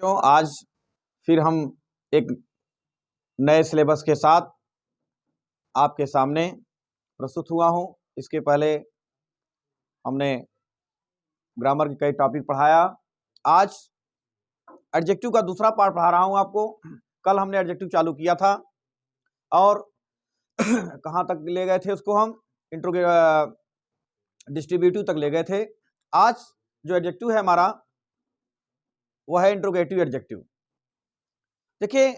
तो आज फिर हम एक नए सिलेबस के साथ आपके सामने प्रस्तुत हुआ हूं। इसके पहले हमने ग्रामर के कई टॉपिक पढ़ाया। आज एडजेक्टिव का दूसरा पार्ट पढ़ा रहा हूं आपको। कल हमने एडजेक्टिव चालू किया था और कहां तक ले गए थे उसको हम डिस्ट्रीब्यूटिव तक ले गए थे। आज जो एडजेक्टिव है हमारा वह है इंट्रोगेटिव एडजेक्टिव। देखिए,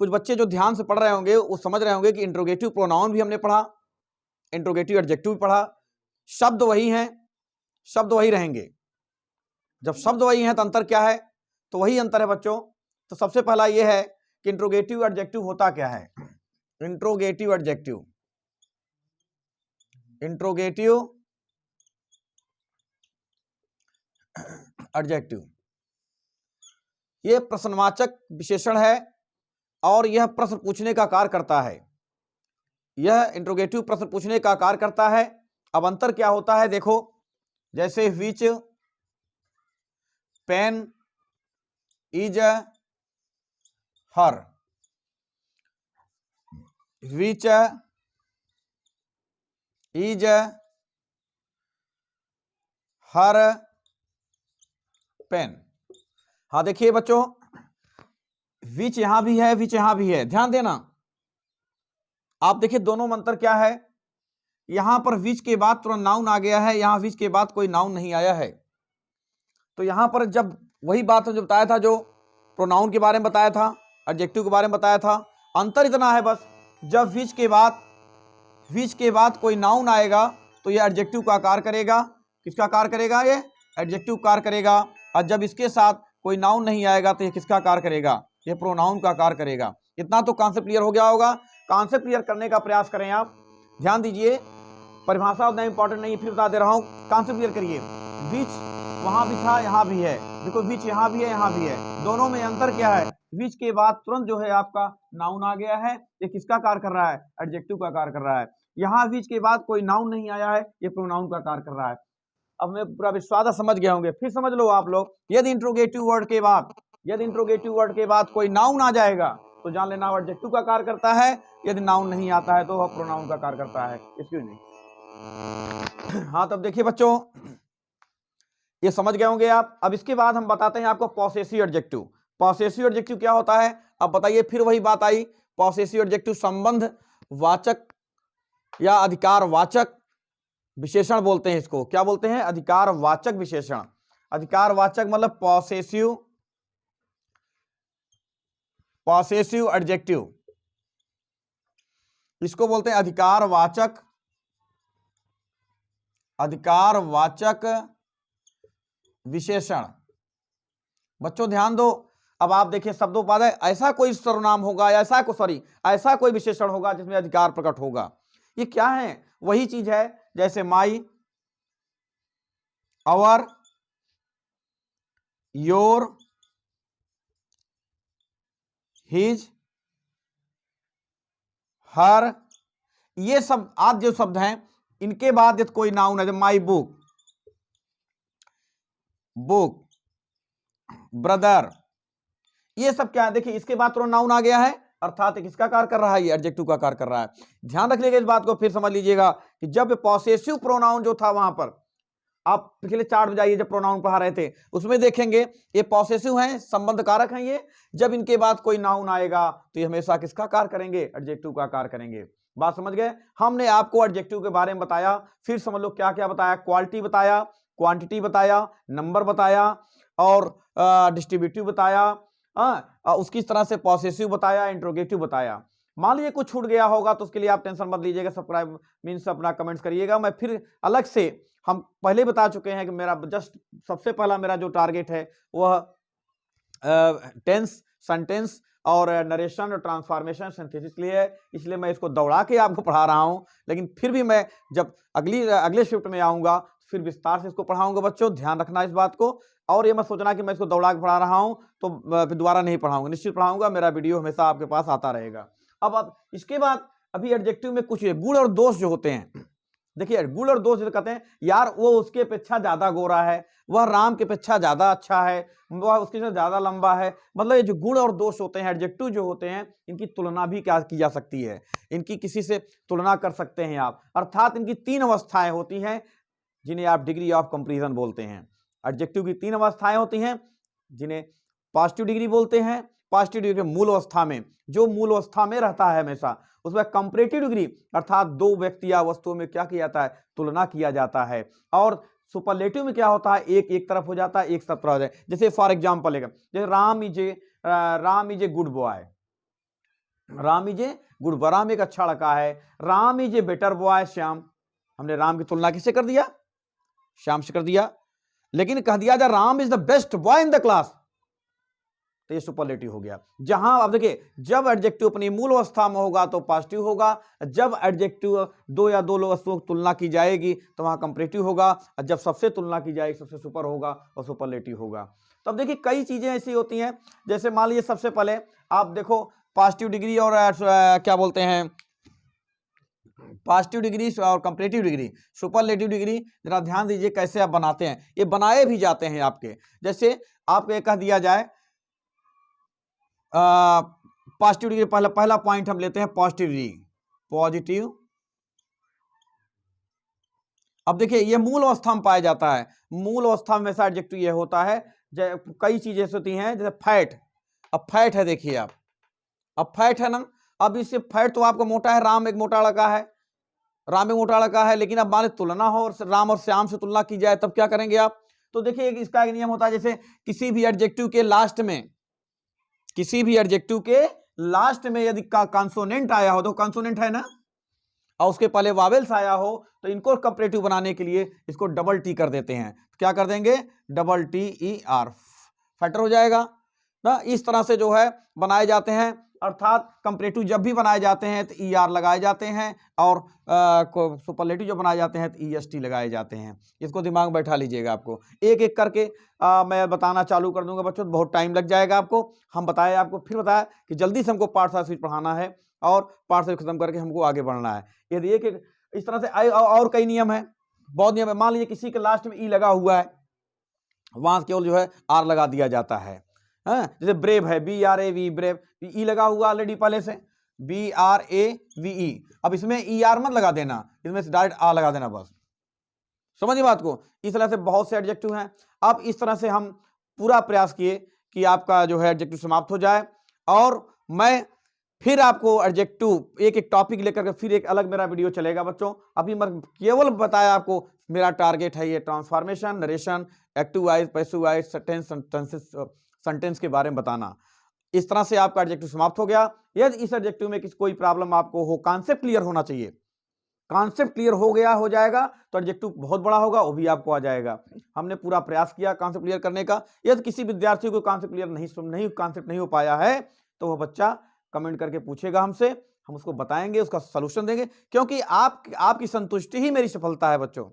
कुछ बच्चे जो ध्यान से पढ़ रहे होंगे वो समझ रहे होंगे कि इंट्रोगेटिव प्रोनाउन भी हमने पढ़ा, इंट्रोगेटिव एडजेक्टिव भी पढ़ा। शब्द वही हैं, शब्द वही रहेंगे। जब शब्द वही हैं तो अंतर क्या है? तो वही अंतर है बच्चों। तो सबसे पहला ये है कि इंट्रोगेटिव एडजेक्टिव होता क्या है। इंट्रोगेटिव एडजेक्टिव, इंट्रोगेटिव एडजेक्टिव ये प्रश्नवाचक विशेषण है और यह प्रश्न पूछने का कार्य करता है। यह इंट्रोगेटिव प्रश्न पूछने का कार्य करता है। अब अंतर क्या होता है देखो, जैसे which pen is her, which is her pen. हाँ देखिए बच्चों, विच यहां भी है, विच यहां भी है, ध्यान देना। आप देखिए दोनों में अंतर क्या है। यहां पर विच के बाद तुरंत नाउन आ गया है, यहां विच के बाद कोई नाउन नहीं आया है। तो यहां पर जब वही बात जो बताया था, जो प्रोनाउन के बारे में बताया था, एडजेक्टिव के बारे में बताया था, अंतर इतना है बस, जब विच के बाद कोई नाउन आएगा तो यह एडजेक्टिव का कार्य करेगा। किसका कार्य करेगा? ये एडजेक्टिव कार्य करेगा। और जब इसके साथ कोई नाउन नहीं आएगा तो यह किसका कार्य करेगा? यह प्रोनाउन का कार्य करेगा। इतना तो कॉन्सेप्ट क्लियर हो गया होगा। कॉन्सेप्ट क्लियर करने का प्रयास करें आप। ध्यान दीजिए, परिभाषा उतना इंपॉर्टेंट नहीं, फिर बता दे रहा हूं। कॉन्सेप्ट क्लियर करिए। विच वहां भी था, यहां भी है। देखो विच यहां भी है, यहां भी है। दोनों में अंतर क्या है? विच के बाद तुरंत जो है आपका नाउन आ गया है, ये किसका कार्य कर रहा है? एडजेक्टिव का कार्य कर रहा है। यहां विच के बाद कोई नाउन नहीं आया है, ये प्रोनाउन का कार्य कर रहा है। अब मैं पूरा विश्वास समझ गए होंगे, फिर समझ लो आप लोग। यदि इंट्रोगेटिव वर्ड के बाद कोई नाउन आ जाएगा तो जान लेना वो एडजेक्टिव का कार्य करता है। यदि नाउन नहीं आता है तो वह प्रोनाउन का कार्य करता है। Excuse me. हाँ, तब देखिए बच्चों, ये समझ गए होंगे आप। अब इसके बाद हम बताते हैं आपको पॉसेसिव एडजेक्टिव। पॉसेसिव एडजेक्टिव क्या होता है? अब बताइए, फिर वही बात आई। पॉसेसिव एडजेक्टिव संबंध वाचक या अधिकार वाचक विशेषण बोलते हैं इसको। क्या बोलते हैं? अधिकार वाचक विशेषण। अधिकार वाचक मतलब पॉसेसिव एडजेक्टिव, इसको बोलते हैं अधिकार वाचक विशेषण। बच्चों ध्यान दो। अब आप देखिए शब्दों है, ऐसा कोई सर्वनाम होगा, ऐसा कोई विशेषण होगा जिसमें अधिकार प्रकट होगा। ये क्या है? वही चीज है जैसे माई, आवर, योर, हिज, हर, ये सब आज जो शब्द हैं, इनके बाद यदि कोई नाउन है, माई बुक, ब्रदर, ये सब क्या है? देखिए इसके बाद तो नाउन आ गया है, अर्थात किसका कार्य कर रहा है? ये एडजेक्टिव का कार्य कर रहा है। ध्यान रख लीजिएगा इस बात को, फिर समझ लीजिएगा कि जब पॉसेसिव प्रोनाउन जो था, वहां पर आप पिछले चार्ट में जाइए, जब प्रोनाउन पढ़ा रहे थे उसमें देखेंगे ये पॉसेसिव हैं, संबंध कारक हैं ये। जब इनके बाद कोई नाउन आएगा तो ये हमेशा किसका कार्य करेंगे? एडजेक्टिव का कार्य करेंगे। बात समझ गए? हमने आपको एडजेक्टिव के बारे में बताया, फिर समझ लो क्या क्या बताया। क्वालिटी बताया, क्वांटिटी बताया, नंबर बताया और डिस्ट्रीब्यूटिव बताया। उसकी तरह से पॉसेसिव बताया, इंट्रोगेटिव बताया। मान लीजिए कुछ छूट गया होगा तो उसके लिए आप टेंशन मत लीजिएगा, सब्सक्राइब मीन्स अपना कमेंट्स करिएगा। मैं फिर अलग से, हम पहले बता चुके हैं कि मेरा जस्ट सबसे पहला मेरा जो टारगेट है वह टेंस, सेंटेंस और नरेशन और ट्रांसफॉर्मेशन सिंथेसिस के लिए है। इसलिए मैं इसको दौड़ा के आपको पढ़ा रहा हूं, लेकिन फिर भी मैं जब अगले शिफ्ट में आऊंगा फिर विस्तार से इसको पढ़ाऊंगा। बच्चों ध्यान रखना इस बात को, और ये मत सोचना कि मैं इसको दौड़ा के पढ़ा रहा हूं तो फिर दोबारा नहीं पढ़ाऊंगा। निश्चित पढ़ाऊंगा, मेरा वीडियो हमेशा आपके पास आता रहेगा। अब इसके बाद अभी एडजेक्टिव में कुछ गुण और दोष जो होते हैं, देखिए गुण और दोष कहते हैं यार वो उसके अपेक्षा ज्यादा गोरा है, वह राम के अपेक्षा ज्यादा अच्छा है, वह उसके से ज्यादा लंबा है। मतलब ये जो गुण और दोष होते हैं, एडजेक्टिव जो होते हैं, इनकी तुलना भी क्या की जा सकती है, इनकी किसी से तुलना कर सकते हैं आप। अर्थात इनकी 3 अवस्थाएं होती हैं जिन्हें आप डिग्री ऑफ कंपैरिजन बोलते हैं। एडजेक्टिव की 3 अवस्थाएं होती हैं जिन्हें पॉजिटिव डिग्री बोलते हैं। पॉजिटिव डिग्री मूल अवस्था में, जो मूल अवस्था में रहता है हमेशा, उसमें कंपैरेटिव डिग्री अर्थात दो व्यक्ति या वस्तुओं में क्या किया जाता है, तुलना किया जाता है। और सुपरलेटिव में क्या होता है, एक तरफ हो जाता है, एक तरफ हो जाता है। जैसे फॉर एग्जांपल है, जैसे Ram is a good boy, Ram is a good boy, Ram एक अच्छा लड़का है। Ram is a better boy Shyam, हमने राम की तुलना किससे कर दिया, श्याम से कर दिया। लेकिन कह दिया जा Ram is the best boy in the class, तो ये सुपरलेटिव हो गया। जहां आप देखिए जब एडजेक्टिव अपनी मूल अवस्था में होगा तो पॉजिटिव होगा, जब एडजेक्टिव दो या दो वस्तुओं की तुलना की जाएगी तो वहां कंपैरेटिव होगा, और जब सबसे तुलना की जाएगी सबसे सुपर होगा और सुपरलेटिव होगा। तो अब देखिए कई चीजें ऐसी होती हैं, जैसे मान लीजिए सबसे पहले आप देखो पॉजिटिव डिग्री और क्या बोलते हैं, पॉजिटिव डिग्री और कंपैरेटिव डिग्री, सुपरलेटिव डिग्री, जरा ध्यान दीजिए कैसे आप बनाते हैं, ये बनाए भी जाते हैं आपके। जैसे आपको कह दिया जाए पॉजिटिव डिग्री, पहला पॉइंट हम लेते हैं पॉजिटिव डिग्री, पॉजिटिव। अब देखिए ये मूल अवस्था में पाया जाता है, मूल अवस्था में ऐसा एडजेक्टिव ये होता है, कई चीजें होती हैं, जैसे फैट। अब फैट है, देखिए आप, अब फैट है ना, अब इससे फैट तो आपको मोटा है, राम एक मोटा लड़का है, राम एक मोटा लड़का है, लेकिन अब मान तुलना हो और राम और श्याम से तुलना की जाए तब क्या करेंगे आप, तो देखिए इसका एक नियम होता है, जैसे किसी भी एडजेक्टिव के लास्ट में, किसी भी एडजेक्टिव के लास्ट में यदि कॉन्सोनेंट आया हो, तो कॉन्सोनेंट है ना, और उसके पहले वावेल्स आया हो, तो इनको कंपैरेटिव बनाने के लिए इसको डबल टी कर देते हैं। तो क्या कर देंगे, double T E R, factor हो जाएगा ना। इस तरह से जो है बनाए जाते हैं, अर्थात कंपैरेटिव जब भी बनाए जाते हैं तो ई आर लगाए जाते हैं, और सुपरलेटिव जब बनाए जाते हैं तो ई एस टी लगाए जाते हैं। इसको दिमाग में बैठा लीजिएगा, आपको एक एक करके मैं बताना चालू कर दूंगा बच्चों, बहुत टाइम लग जाएगा आपको। हम बताए आपको, फिर बताया कि जल्दी से हमको पार्ट साइंस पढ़ाना है और पार्ट साइंस खत्म करके हमको आगे बढ़ना है। यदि एक एक इस तरह से और कई नियम है, बहुत नियम है। मान लीजिए किसी के लास्ट में ई लगा हुआ है, वहां केवल जो है आर लगा दिया जाता है। जैसे ब्रेव है, B R A V, brave, E लगा हुआ ऑलरेडी पहले से, B R A V E. अब इसमें ई आर मत लगा देना, इसमें से डायरेक्ट आ लगा देना बस, समझिए बात को। इस तरह से बहुत से एडजेक्टिव हैं। अब इस तरह से हम पूरा प्रयास किए कि आपका जो है एडजेक्टिव समाप्त हो जाए, और मैं फिर आपको एडजेक्टिव एक एक टॉपिक लेकर के फिर एक अलग मेरा वीडियो चलेगा बच्चों। अभी मैं केवल बताया आपको, मेरा टारगेट है ये transformation, narration, active voice, passive voice, sentence के बारे में बताना। इस तरह से आपका एडजेक्टिव समाप्त हो गया। यदि इस एडजेक्टिव में कोई प्रॉब्लम आपको हो, कॉन्सेप्ट क्लियर होना चाहिए, कॉन्सेप्ट क्लियर हो गया, हो जाएगा तो एडजेक्टिव बहुत बड़ा होगा, वो भी आपको आ जाएगा। हमने पूरा प्रयास किया कॉन्सेप्ट क्लियर करने का। यदि किसी विद्यार्थी को कॉन्सेप्ट क्लियर कॉन्सेप्ट नहीं हो पाया है, तो वह बच्चा कमेंट करके पूछेगा हमसे, हम उसको बताएंगे, उसका सलूशन देंगे, क्योंकि आपकी संतुष्टि ही मेरी सफलता है बच्चों।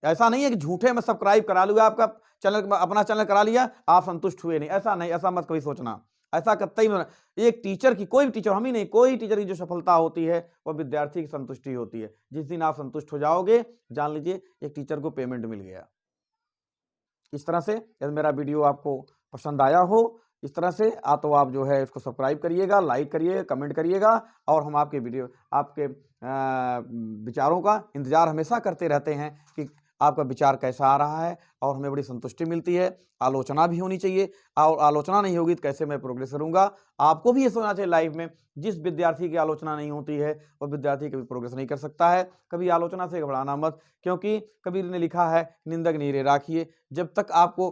ऐसा नहीं है कि झूठे में सब्सक्राइब करा लूंगा आपका चैनल, अपना चैनल करा लिया, आप संतुष्ट हुए नहीं, ऐसा नहीं, ऐसा मत कभी सोचना, ऐसा कतई में। एक टीचर की, कोई टीचर, हम ही नहीं, कोई टीचर की जो सफलता होती है वह विद्यार्थी की संतुष्टि होती है। जिस दिन आप संतुष्ट हो जाओगे, जान लीजिए एक टीचर को पेमेंट मिल गया। इस तरह से यदि मेरा वीडियो आपको पसंद आया हो इस तरह से, तो आप जो है इसको सब्सक्राइब करिएगा, लाइक करिएगा, कमेंट करिएगा, और हम आपके वीडियो, आपके विचारों का इंतजार हमेशा करते रहते हैं कि आपका विचार कैसा आ रहा है, और हमें बड़ी संतुष्टि मिलती है। आलोचना भी होनी चाहिए, और आलोचना नहीं होगी तो कैसे मैं प्रोग्रेस करूंगा। आपको भी ये सोचना चाहिए लाइफ में, जिस विद्यार्थी की आलोचना नहीं होती है वह विद्यार्थी कभी प्रोग्रेस नहीं कर सकता है। कभी आलोचना से घबराना मत, क्योंकि कबीर ने लिखा है, निंदक नीरे राखिए। जब तक आपको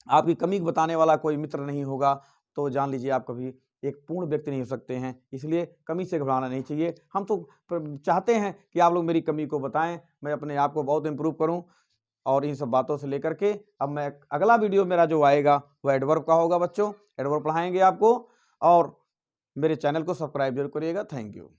आपकी कमी बताने वाला कोई मित्र नहीं होगा, तो जान लीजिए आप कभी एक पूर्ण व्यक्ति नहीं हो सकते हैं। इसलिए कमी से घबराना नहीं चाहिए। हम तो चाहते हैं कि आप लोग मेरी कमी को बताएं, मैं अपने आप को बहुत इम्प्रूव करूं। और इन सब बातों से लेकर के अब मैं अगला वीडियो मेरा जो आएगा वह एडवर्ब का होगा बच्चों, एडवर्ब पढ़ाएंगे आपको। और मेरे चैनल को सब्सक्राइब जरूर करिएगा। Thank you.